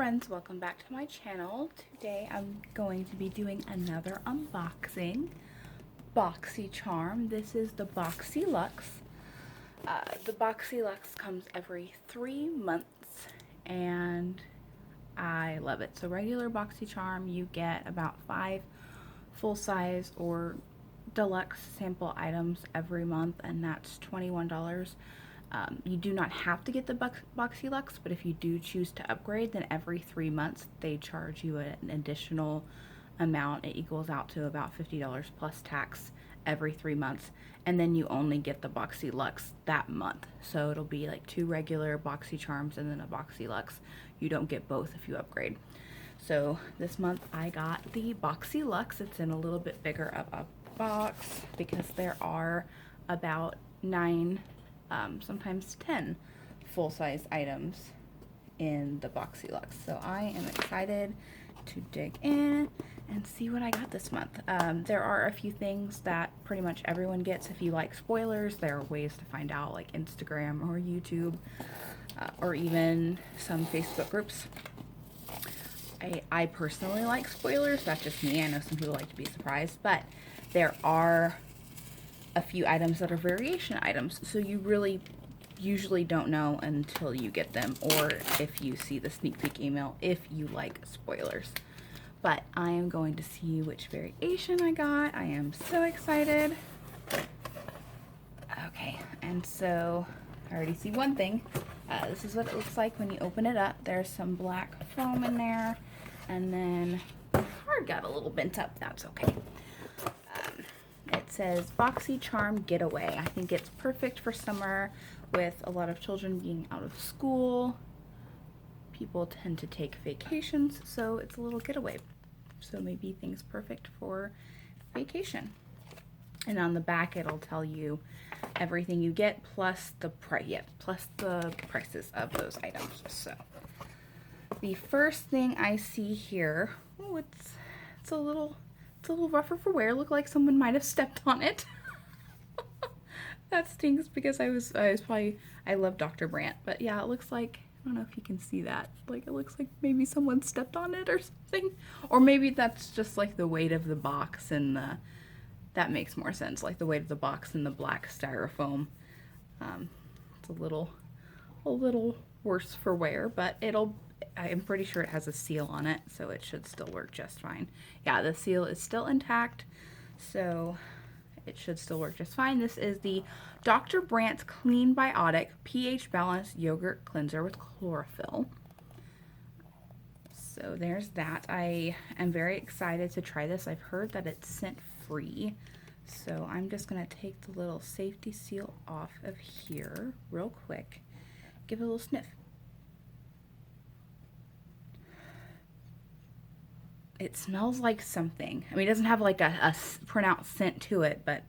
friends, welcome back to my channel. Today I'm going to be doing another unboxing. Boxycharm. This is the BoxyLuxe. The BoxyLuxe comes every 3 months and I love it. So regular Boxycharm, you get about 5 full-size or deluxe sample items every month, and that's $21. You do not have to get the BoxyLuxe, but if you do choose to upgrade, then every 3 months they charge you an additional amount. It equals out to about $50 plus tax every 3 months, and then you only get the BoxyLuxe that month. So it'll be like 2 regular Boxycharms and then a BoxyLuxe. You don't get both if you upgrade. So this month I got the BoxyLuxe. It's in a little bit bigger of a box because there are about 9 sometimes 10 full-size items in the BoxyLuxe. So I am excited to dig in and see what I got this month. There are a few things that pretty much everyone gets. If you like spoilers, there are ways to find out, like Instagram or YouTube, or even some Facebook groups. I personally like spoilers. That's just me. I know some people like to be surprised, but there are a few items that are variation items, so you really usually don't know until you get them, or if you see the sneak peek email if you like spoilers. But I am going to see which variation I got. I am so excited. Okay, and so I already see one thing. This is what it looks like when you open it up. There's some black foam in there, and then the card got a little bent up. That's okay. It says Boxycharm Getaway. I think it's perfect for summer with a lot of children being out of school. People tend to take vacations, so it's a little getaway. So maybe things perfect for vacation. And on the back it'll tell you everything you get plus the prices of those items. So the first thing I see here, oh, it's a little rougher for wear. Look like someone might have stepped on it. That stinks because I love Dr. Brandt, but yeah, it looks like, I don't know if you can see that. Like, it looks like maybe someone stepped on it or something. Or maybe that's just like the weight of the box and that makes more sense. Like the weight of the box and the black styrofoam. It's a little worse for wear, but I'm pretty sure it has a seal on it, so it should still work just fine. Yeah, the seal is still intact, so it should still work just fine. This is the Dr. Brandt's Clean Biotic pH Balanced Yogurt Cleanser with Chlorophyll. So there's that. I am very excited to try this. I've heard that it's scent free, so I'm just going to take the little safety seal off of here real quick. Give it a little sniff. It smells like something. I mean, it doesn't have like a pronounced scent to it, but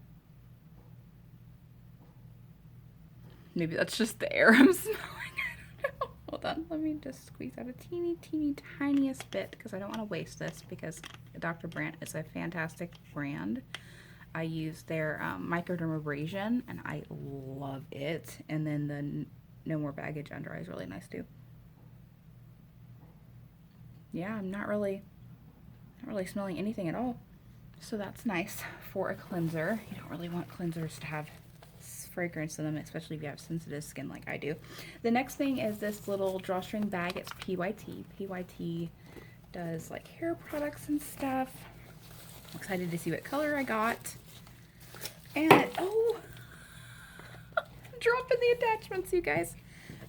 maybe that's just the air I'm smelling. I don't know. Hold on, let me just squeeze out a teeny tiniest bit because I don't want to waste this, because Dr. Brandt is a fantastic brand. I use their microdermabrasion and I love it. And then the No More Baggage Under Eye is really nice too. Yeah, I'm not really smelling anything at all, so that's nice for a cleanser. You don't really want cleansers to have fragrance in them, especially if you have sensitive skin like I do. The next thing is this little drawstring bag. It's PYT. PYT does like hair products and stuff. I'm excited to see what color I got. And oh, I'm dropping the attachments, you guys.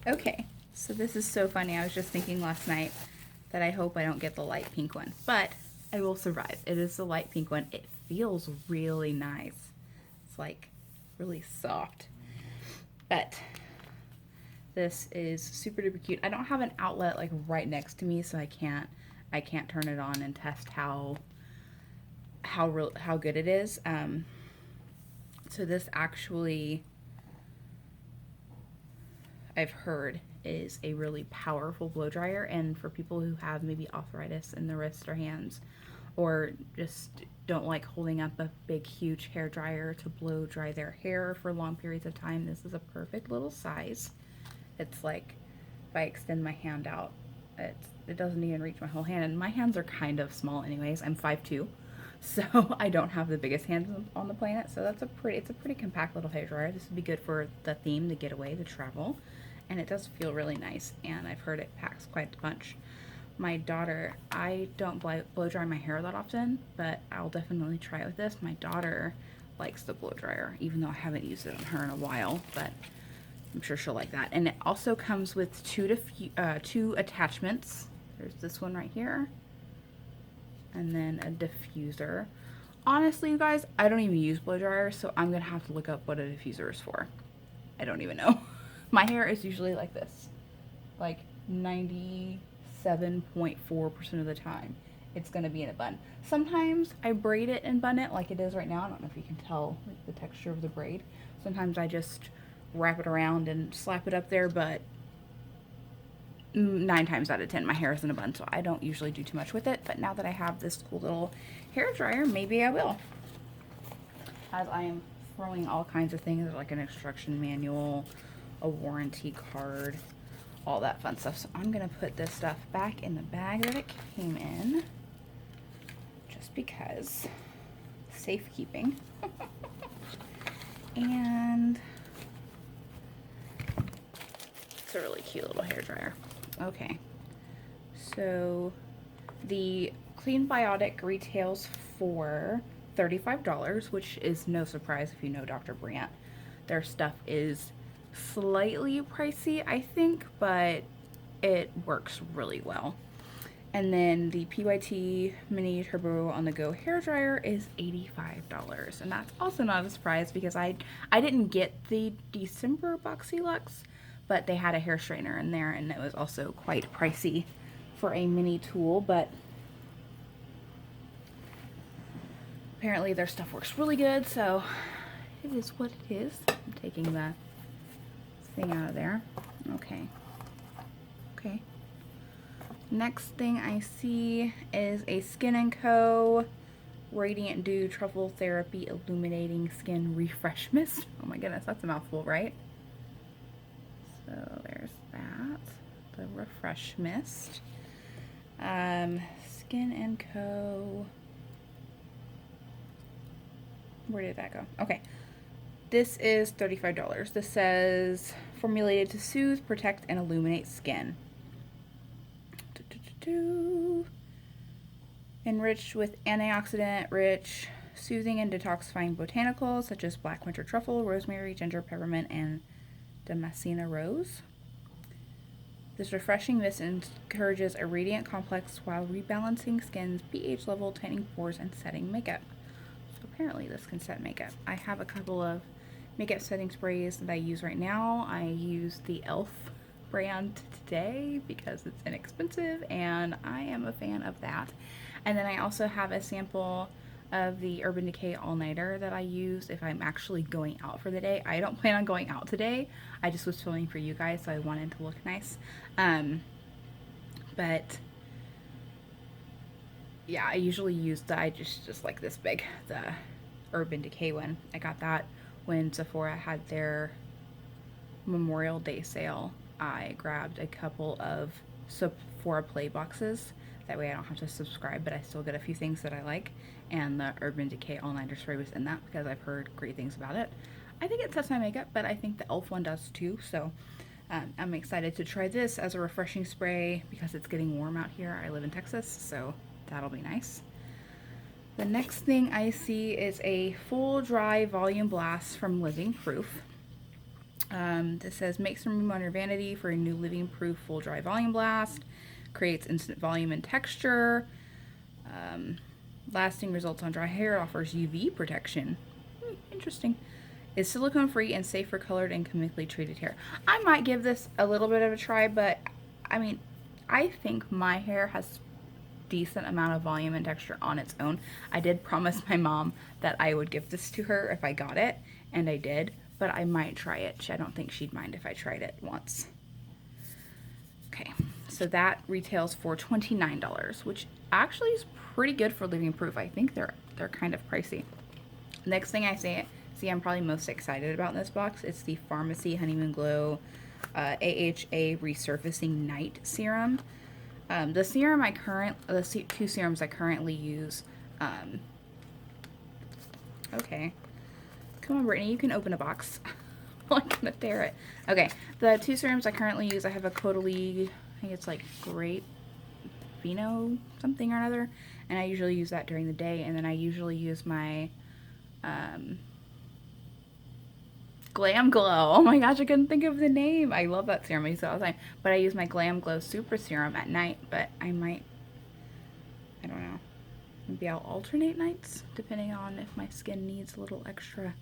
Okay, so this is so funny. I was just thinking last night that I hope I don't get the light pink one, but I will survive. It is the light pink one. It feels really nice. It's like really soft. But this is super duper cute. I don't have an outlet like right next to me, so I can't turn it on and test how good it is. So this actually, I've heard, is a really powerful blow dryer, and for people who have maybe arthritis in the wrists or hands, or just don't like holding up a big huge hair dryer to blow dry their hair for long periods of time, this is a perfect little size. It's like, if I extend my hand out, it's it doesn't even reach my whole hand, and my hands are kind of small anyways. I'm 5'2", so I don't have the biggest hands on the planet. So it's a pretty compact little hairdryer. This would be good for the theme, the getaway, the travel, and it does feel really nice. And I've heard it packs quite a bunch. My daughter, I don't blow dry my hair that often, but I'll definitely try it with this. My daughter likes the blow dryer, even though I haven't used it on her in a while, but I'm sure she'll like that. And it also comes with two attachments. There's this one right here, and then a diffuser. Honestly, you guys, I don't even use blow dryers, so I'm gonna have to look up what a diffuser is for. I don't even know. My hair is usually like this, like 97.4% of the time it's gonna be in a bun. Sometimes I braid it and bun it like it is right now. I don't know if you can tell the texture of the braid. Sometimes I just wrap it around and slap it up there, but 9 times out of 10 my hair is in a bun, so I don't usually do too much with it. But now that I have this cool little hair dryer, maybe I will, as I am throwing all kinds of things like an instruction manual, a warranty card, all that fun stuff. So I'm gonna put this stuff back in the bag that it came in, just because safekeeping. And it's a really cute little hair dryer. Okay, so the Clean Biotic retails for $35, which is no surprise if you know Dr. Brandt. Their stuff is slightly pricey, I think, but it works really well. And then the PYT Mini Turbo on the Go hair dryer is $85, and that's also not a surprise because I didn't get the December BoxyLuxe, but they had a hair straightener in there, and it was also quite pricey for a mini tool. But apparently their stuff works really good, so it is what it is. I'm taking the thing out of there. Okay. Next thing I see is a Skin & Co. Radiant Dew Truffle Therapy Illuminating Skin Refresh Mist. Oh my goodness, that's a mouthful, right? So there's that, the Refresh Mist. Skin & Co. Where did that go? Okay. This is $35. This says formulated to soothe, protect, and illuminate skin. Enriched with antioxidant-rich, soothing and detoxifying botanicals such as black winter truffle, rosemary, ginger, peppermint, and Damascena rose. This refreshing mist encourages a radiant complex while rebalancing skin's pH level, tightening pores, and setting makeup. So apparently this can set makeup. I have a couple of makeup setting sprays that I use right now. I use the e.l.f. brand today because it's inexpensive and I am a fan of that. And then I also have a sample of the Urban Decay All-Nighter that I use if I'm actually going out for the day. I don't plan on going out today. I just was filming for you guys, so I wanted to look nice. But yeah, I usually use just like this big, the Urban Decay one. I got that when Sephora had their Memorial Day sale. I grabbed a couple of Sephora Play boxes. That way I don't have to subscribe, but I still get a few things that I like. And the Urban Decay All-Nighter spray was in that because I've heard great things about it. I think it sets my makeup, but I think the e.l.f. one does too. So I'm excited to try this as a refreshing spray because it's getting warm out here. I live in Texas, so that'll be nice. The next thing I see is a full dry volume blast from Living Proof. This says, make some room on your vanity for a new Living Proof full dry volume blast. Creates instant volume and texture. Lasting results on dry hair. Offers UV protection. Interesting. Is silicone free and safe for colored and chemically treated hair. I might give this a little bit of a try, but I mean, I think my hair has decent amount of volume and texture on its own. I did promise my mom that I would give this to her if I got it, and I did, but I might try it. I don't think she'd mind if I tried it once. Okay, so that retails for $29, which actually is pretty good for Living Proof. I think they're kind of pricey. Next thing I see I'm probably most excited about in this box, it's the Pharmacy Honeymoon Glow AHA Resurfacing Night Serum. The two serums I currently use, okay. Come on, Brittany, you can open a box. I'm gonna tear it. Okay, the two serums I currently use, I have a Caudalie, I think it's like grape vino something or another, and I usually use that during the day, and then I usually use my Glam Glow. Oh my gosh, I couldn't think of the name. I love that serum. I use it all the time. But I use my Glam Glow Super Serum at night, but I don't know. Maybe I'll alternate nights, depending on if my skin needs a little extra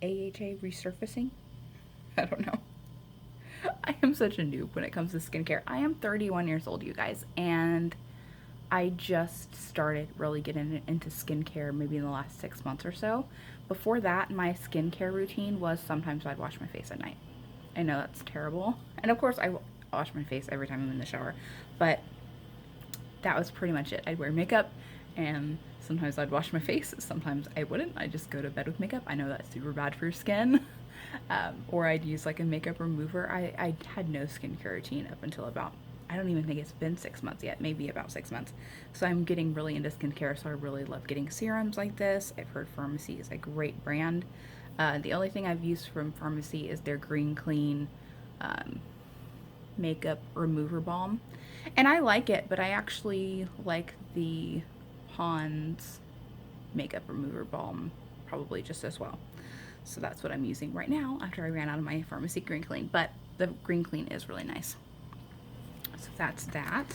AHA resurfacing. I don't know. I am such a noob when it comes to skincare. I am 31 years old, you guys, and I just started really getting into skincare maybe in the last 6 months or so. Before that, my skincare routine was sometimes I'd wash my face at night. I know that's terrible. And of course, I wash my face every time I'm in the shower. But that was pretty much it. I'd wear makeup, and sometimes I'd wash my face. Sometimes I wouldn't. I'd just go to bed with makeup. I know that's super bad for your skin. Or I'd use like a makeup remover. I had no skincare routine up until about, I don't even think it's been 6 months yet, maybe about 6 months. So I'm getting really into skincare, so I really love getting serums like this. I've heard Pharmacy is a great brand. The only thing I've used from Pharmacy is their Green Clean makeup remover balm. And I like it, but I actually like the Pond's makeup remover balm probably just as well. So that's what I'm using right now after I ran out of my Pharmacy Green Clean. But the Green Clean is really nice. So that's that.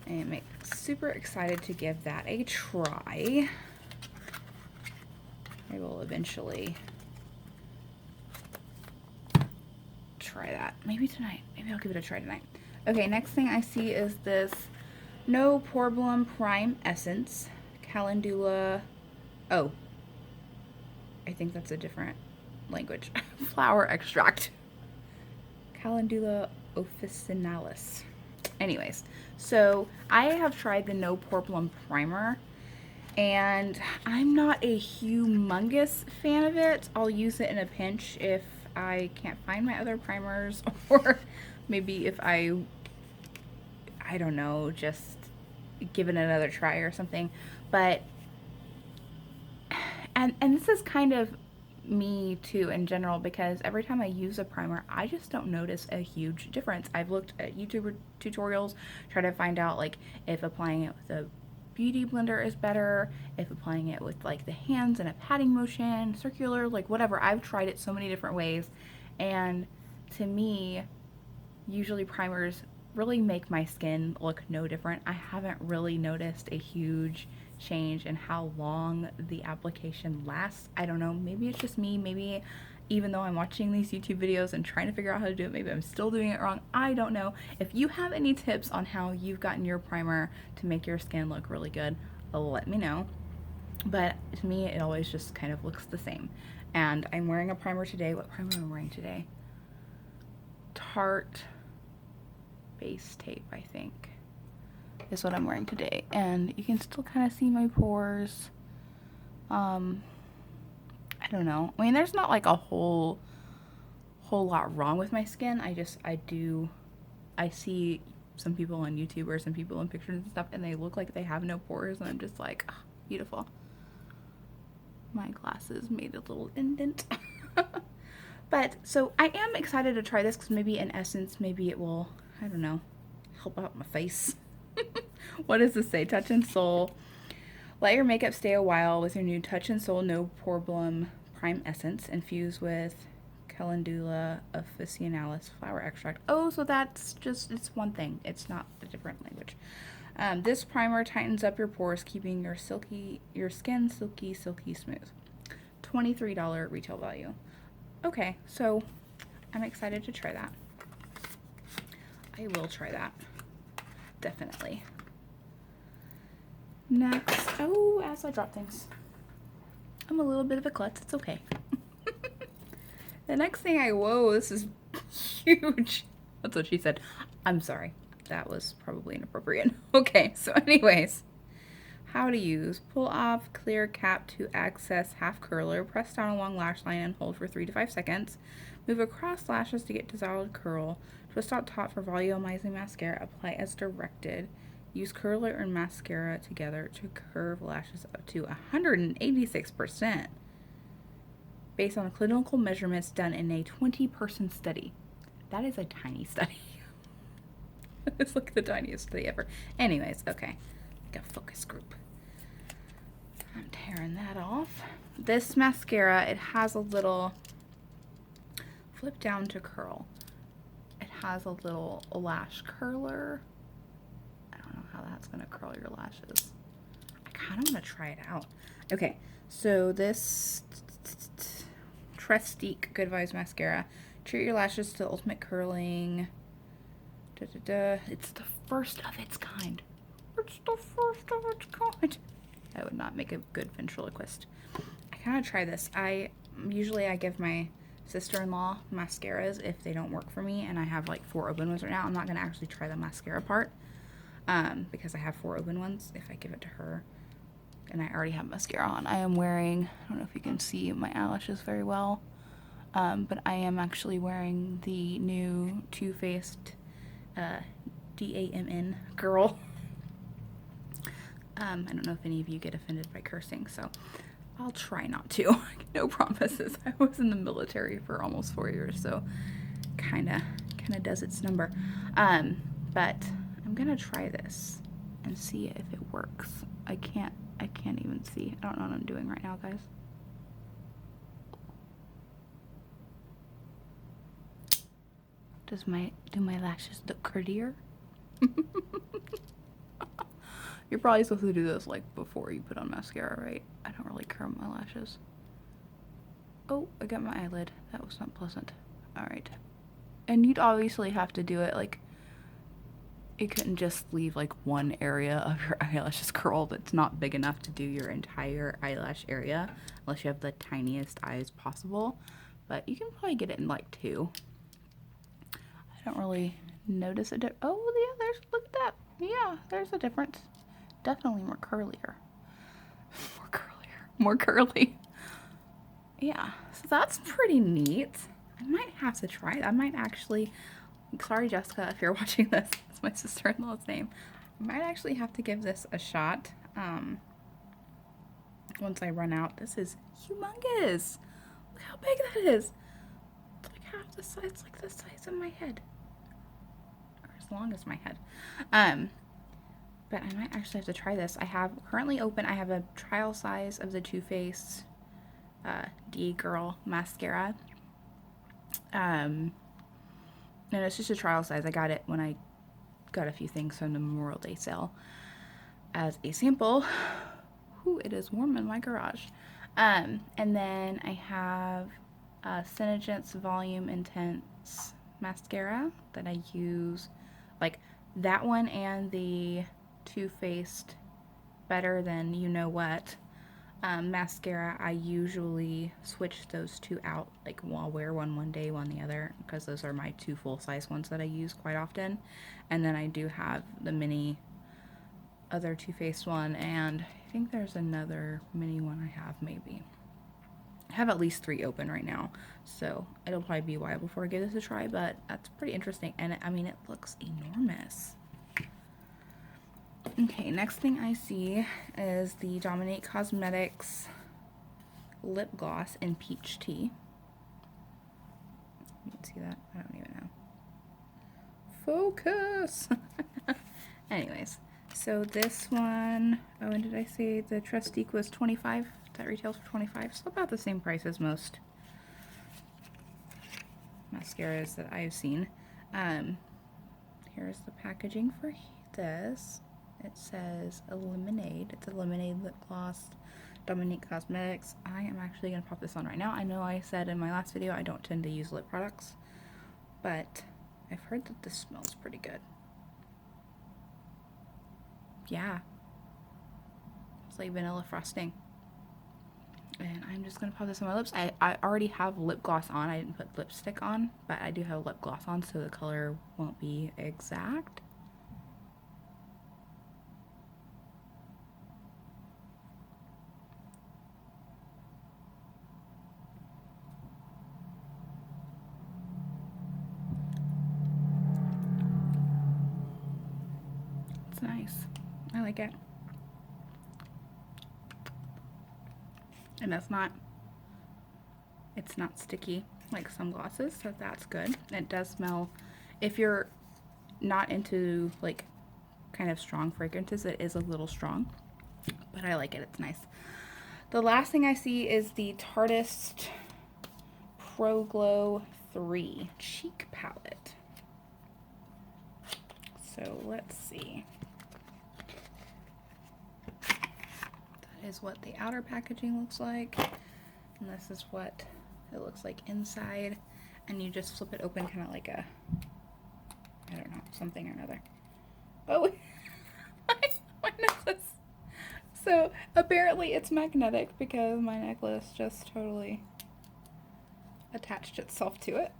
I am super excited to give that a try. I will eventually try that. Maybe tonight. Maybe I'll give it a try tonight. Okay, next thing I see is this No Problem Prime Essence. Calendula. Oh. I think that's a different language. Flower extract. Calendula officinalis. Anyways, so I have tried the No Problem Primer, and I'm not a humongous fan of it. I'll use it in a pinch if I can't find my other primers, or maybe if I don't know, just give it another try or something. But and this is kind of me too in general, because every time I use a primer, I just don't notice a huge difference. I've looked at YouTube tutorials, try to find out like if applying it with a beauty blender is better, if applying it with like the hands and a patting motion, circular, like whatever. I've tried it so many different ways, and to me, usually primers really make my skin look no different. I haven't really noticed a huge change in how long the application lasts. I don't know, maybe it's just me, maybe even though I'm watching these YouTube videos and trying to figure out how to do it, maybe I'm still doing it wrong. I don't know. If you have any tips on how you've gotten your primer to make your skin look really good, let me know. But to me, it always just kind of looks the same. And I'm wearing a primer today. What primer am I wearing today? Tarte Base Tape, I think, is what I'm wearing today. And you can still kind of see my pores. I don't know. I mean, there's not like a whole lot wrong with my skin. I see some people on YouTube or some people in pictures and stuff, and they look like they have no pores, and I'm just like, oh, beautiful. My glasses made a little indent. But, so I am excited to try this, because maybe in essence, maybe it will, I don't know, help out my face. What does this say? Touch and Soul. Let your makeup stay a while with your new Touch and Soul No Problem Prime Essence infused with Calendula officinalis flower extract. Oh, so that's just, it's one thing. It's not a different language. This primer tightens up your pores, keeping your skin silky smooth. $23 retail value. Okay, so I'm excited to try that. I will try that. Definitely. Next, oh, as I drop things. I'm a little bit of a klutz, it's okay. The next thing whoa, this is huge. That's what she said. I'm sorry, that was probably inappropriate. Okay, so anyways, how to use. Pull off clear cap to access half curler. Press down along lash line and hold for 3 to 5 seconds. Move across lashes to get to solid curl. Twist out top for volumizing mascara. Apply as directed. Use curler and mascara together to curve lashes up to 186%. Based on clinical measurements done in a 20-person study. That is a tiny study. It's like the tiniest study ever. Anyways, okay. Like a focus group. I'm tearing that off. This mascara, it has a little flip down to curl. It has a little lash curler. I don't know how that's gonna curl your lashes. I kind of want to try it out. Okay, so this Trestique Good Vibes mascara. Treat your lashes to ultimate curling. It's the first of its kind. It's the first of its kind. I would not make a good ventriloquist. I kind of try this. Usually I give my sister-in-law mascaras if they don't work for me, and I have like 4 open ones right now. I'm not going to actually try the mascara part because I have 4 open ones if I give it to her, and I already have mascara on. I am wearing, I don't know if you can see my eyelashes very well, but I am actually wearing the new Too Faced DAMN Girl. I don't know if any of you get offended by cursing, so I'll try not to. No promises. I was in the military for almost 4 years, so kinda does its number. But I'm gonna try this and see if it works. I can't even see. I don't know what I'm doing right now, guys. Do my lashes look prettier? You're probably supposed to do this like before you put on mascara, right? I don't really curl my lashes. Oh, I got my eyelid. That was not pleasant. Alright. And you'd obviously have to do it like, you couldn't just leave like one area of your eyelashes curled. It's not big enough to do your entire eyelash area unless you have the tiniest eyes possible. But you can probably get it in like 2. I don't really notice a difference. Oh, yeah, look at that. Yeah, there's a difference. Definitely more curlier. More curly. Yeah, so that's pretty neat. I might have to try it. I might actually, sorry Jessica if you're watching this, it's my sister-in-law's name. I might actually have to give this a shot once I run out. This is humongous. Look how big that is. It's like half the size, it's like the size of my head. Or as long as my head. But I might actually have to try this. I have currently open, I have a trial size of the Too Faced D Girl mascara. And it's just a trial size. I got it when I got a few things from the Memorial Day sale as a sample. Ooh, it is warm in my garage. And then I have Senegence Volume Intense mascara that I use, like that one and the Too Faced Better Than You Know What mascara. I usually switch those 2 out, like I'll wear one day, one the other, because those are my 2 full-size ones that I use quite often. And then I do have the mini other Too Faced one, and I think there's another mini one I have, maybe. I have at least 3 open right now, so it'll probably be a while before I give this a try, but that's pretty interesting. And I mean, it looks enormous. Okay, next thing I see is the Dominique Cosmetics lip gloss in peach tea. You can see that? I don't even know. Focus! Anyways, so this one, oh, and did I say the Trestique was $25? That retails for $25, so about the same price as most mascaras that I've seen. Here's the packaging for this. It says a lemonade. It's a lemonade lip gloss, Dominique Cosmetics. I am actually going to pop this on right now. I know I said in my last video I don't tend to use lip products, but I've heard that this smells pretty good. Yeah. It's like vanilla frosting. And I'm just going to pop this on my lips. I already have lip gloss on. I didn't put lipstick on, but I do have lip gloss on, so the color won't be exact. nice. I like it. And it's not sticky like some glosses, so that's good. It does smell, if you're not into like kind of strong fragrances, it is a little strong, but I like it. It's nice. The last thing I see is the Tarteist Pro Glow 3 Cheek Palette. So let's see. That is what the outer packaging looks like, and this is what it looks like inside, and you just flip it open kind of like a, I don't know, something or another. Oh, my necklace. So apparently it's magnetic because my necklace just totally attached itself to it.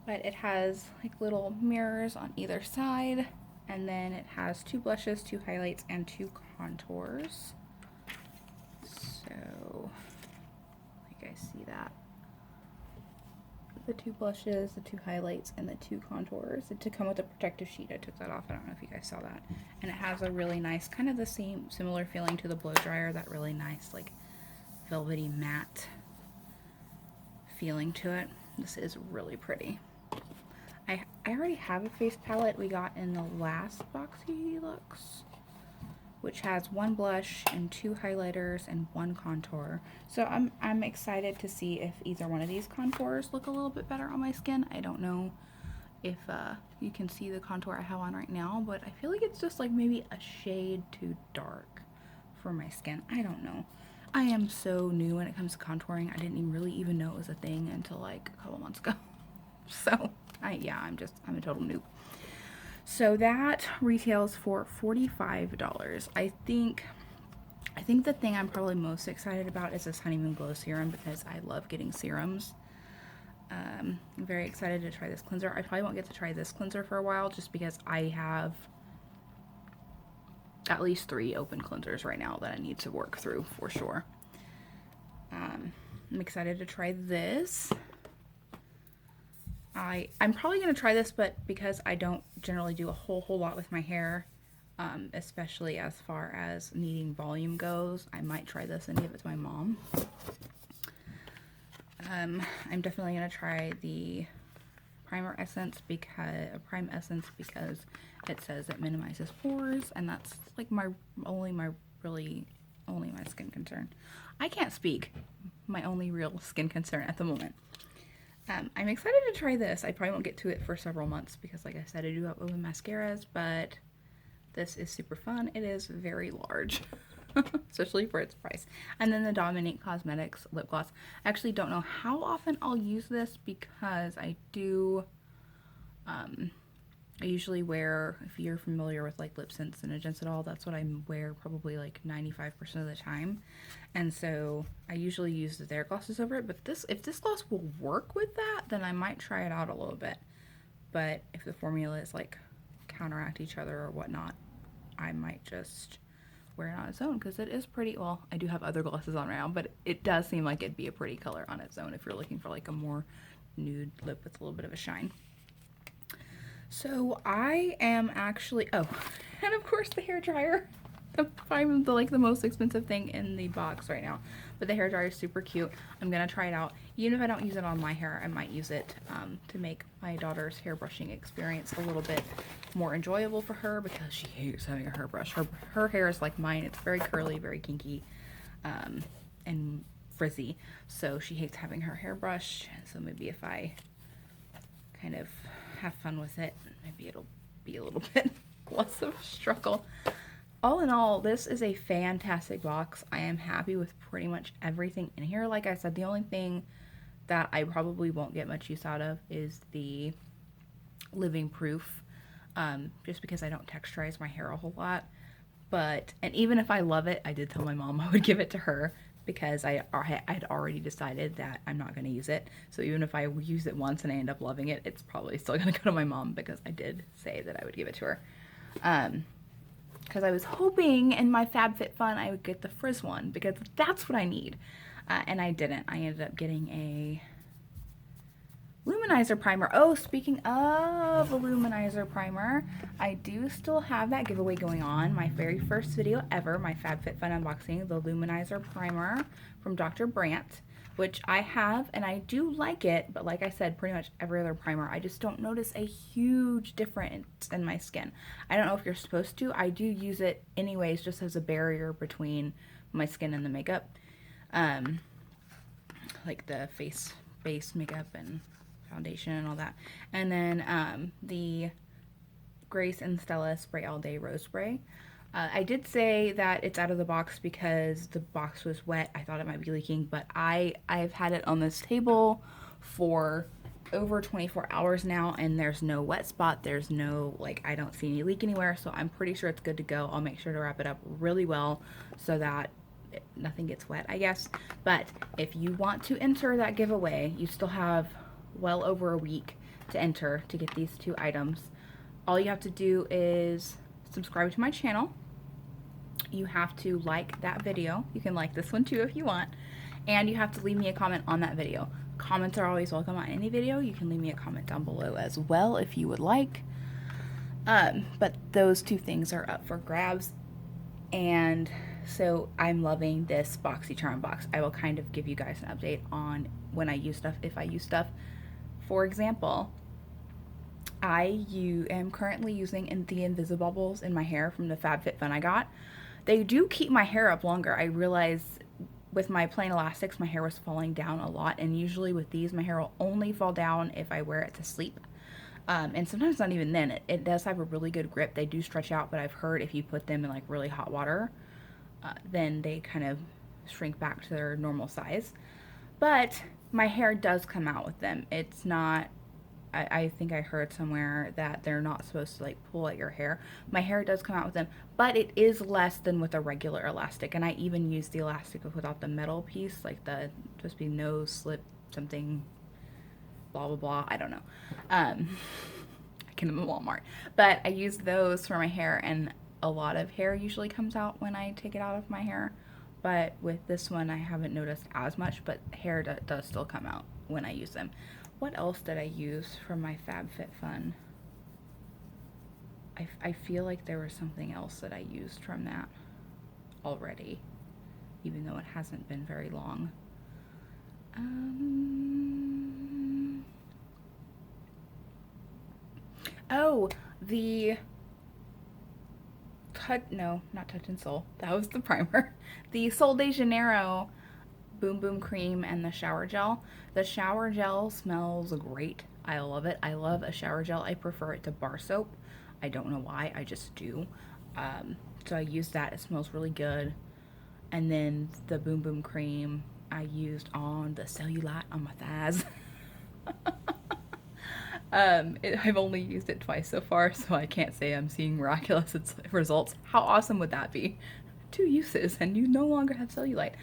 But it has like little mirrors on either side, and then it has 2 blushes, 2 highlights, and 2 contours. So like I see that. The 2 blushes, the 2 highlights, and the 2 contours. To come with a protective sheet, I took that off. I don't know if you guys saw that. And it has a really nice, kind of the same, similar feeling to the blow dryer, that really nice, like, velvety matte feeling to it. This is really pretty. I already have a face palette we got in the last BoxyLuxe, which has 1 blush and 2 highlighters and 1 contour. So I'm excited to see if either one of these contours look a little bit better on my skin. I don't know if you can see the contour I have on right now, but I feel like it's just like maybe a shade too dark for my skin. I don't know. I am so new when it comes to contouring. I didn't really even know it was a thing until like a couple months ago. So I'm a total noob. So that retails for $45. I think the thing I'm probably most excited about is this Honeymoon Glow Serum, because I love getting serums. I'm very excited to try this cleanser. I probably won't get to try this cleanser for a while just because I have at least 3 open cleansers right now that I need to work through for sure. I'm excited to try this. I'm probably going to try this, but because I don't generally do a whole lot with my hair, especially as far as needing volume goes, I might try this and give it to my mom. I'm definitely going to try the Prime Essence because it says it minimizes pores, and that's like only my skin concern. I can't speak. My only real skin concern at the moment. I'm excited to try this. I probably won't get to it for several months because, like I said, I do have open mascaras, but this is super fun. It is very large, especially for its price. And then the Dominique Cosmetics lip gloss. I actually don't know how often I'll use this because I do, I usually wear, if you're familiar with like lip sensitive at all, that's what I wear probably like 95% of the time. And so I usually use their glosses over it, but if this gloss will work with that, then I might try it out a little bit. But if the formulas like counteract each other or whatnot, I might just wear it on its own because it is pretty. Well, I do have other glosses on right now, but it does seem like it'd be a pretty color on its own if you're looking for like a more nude lip with a little bit of a shine. So I am actually, oh, and of course the hair dryer. Probably the most expensive thing in the box right now, but the hair dryer is super cute. I'm gonna try it out. Even if I don't use it on my hair, I might use it to make my daughter's hair brushing experience a little bit more enjoyable for her because she hates having a hairbrush. Her hair is like mine. It's very curly, very kinky, and frizzy. So she hates having her hair brushed. So maybe if I kind of have fun with it, maybe it'll be a little bit less of a struggle. All in all, this is a fantastic box. I am happy with pretty much everything in here. Like I said, the only thing that I probably won't get much use out of is the living proof, just because I don't texturize my hair a whole lot. And even if I love it, I did tell my mom I would give it to her because I had already decided that I'm not going to use it. So even if I use it once and I end up loving it, it's probably still going to go to my mom because I did say that I would give it to her. Because I was hoping in my FabFitFun I would get the frizz one because that's what I need. And I didn't. I ended up getting luminizer primer. Oh, speaking of a luminizer primer, I do still have that giveaway going on. My very first video ever, my FabFitFun unboxing, the luminizer primer from Dr. Brandt, which I have and I do like it, but like I said, pretty much every other primer, I just don't notice a huge difference in my skin. I don't know if you're supposed to. I do use it anyways, just as a barrier between my skin and the makeup. Like the base makeup and foundation and all that. And then the Grace and Stella Spray All Day Rose Spray. I did say that it's out of the box because the box was wet. I thought it might be leaking, but I've had it on this table for over 24 hours now, and there's no wet spot. There's no, like, I don't see any leak anywhere, so I'm pretty sure it's good to go. I'll make sure to wrap it up really well so that nothing gets wet, I guess. But if you want to enter that giveaway, you still have well over a week to enter to get these 2 items. All you have to do is subscribe to my channel. You have to like that video. You can like this one too if you want. And you have to leave me a comment on that video. Comments are always welcome on any video. You can leave me a comment down below as well if you would like. But those 2 things are up for grabs. And so I'm loving this Boxycharm box. I will kind of give you guys an update on when I use stuff, if I use stuff. For example, I am currently using the Invisibubbles in my hair from the FabFitFun I got. They do keep my hair up longer. I realize with my plain elastics, my hair was falling down a lot, and usually with these, my hair will only fall down if I wear it to sleep. And sometimes not even then. It does have a really good grip. They do stretch out, but I've heard if you put them in like really hot water, then they kind of shrink back to their normal size. But my hair does come out with them. It's not, I think I heard somewhere that they're not supposed to like pull at your hair. My hair does come out with them, but it is less than with a regular elastic. And I even use the elastic without the metal piece, like the supposed to be no slip something, blah blah blah. I don't know. I get them at Walmart, but I use those for my hair, and a lot of hair usually comes out when I take it out of my hair. But with this one, I haven't noticed as much, but hair does still come out when I use them. What else did I use from my FabFitFun? I feel like there was something else that I used from that already, even though it hasn't been very long. Oh, the no, not Touch and Soul. That was the primer. The Sol de Janeiro Boom Boom Cream and the shower gel. The shower gel smells great. I love it. I love a shower gel. I prefer it to bar soap. I don't know why. I just do. So I use that. It smells really good. And then the Boom Boom Cream I used on the cellulite on my thighs. I've only used it twice so far, so I can't say I'm seeing miraculous results. How awesome would that be? 2 uses and you no longer have cellulite.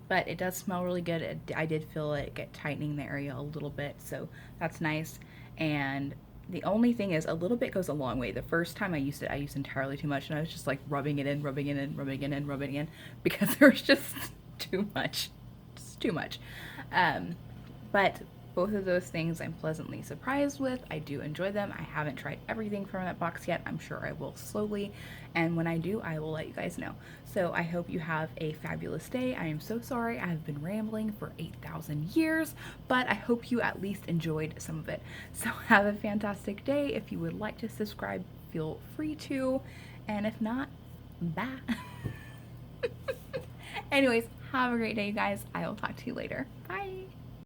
But it does smell really good. I did feel it get tightening the area a little bit, so that's nice. And the only thing is, a little bit goes a long way. The first time I used it, I used entirely too much, and I was just like rubbing it in, rubbing it in, rubbing it in, rubbing it in, because there was just too much. Just too much. But both of those things I'm pleasantly surprised with. I do enjoy them. I haven't tried everything from that box yet. I'm sure I will slowly, and when I do, I will let you guys know. So I hope you have a fabulous day. I am so sorry I have been rambling for 8,000 years, but I hope you at least enjoyed some of it. So have a fantastic day. If you would like to subscribe, feel free to, and if not, bye. Anyways, have a great day, you guys. I will talk to you later. Bye.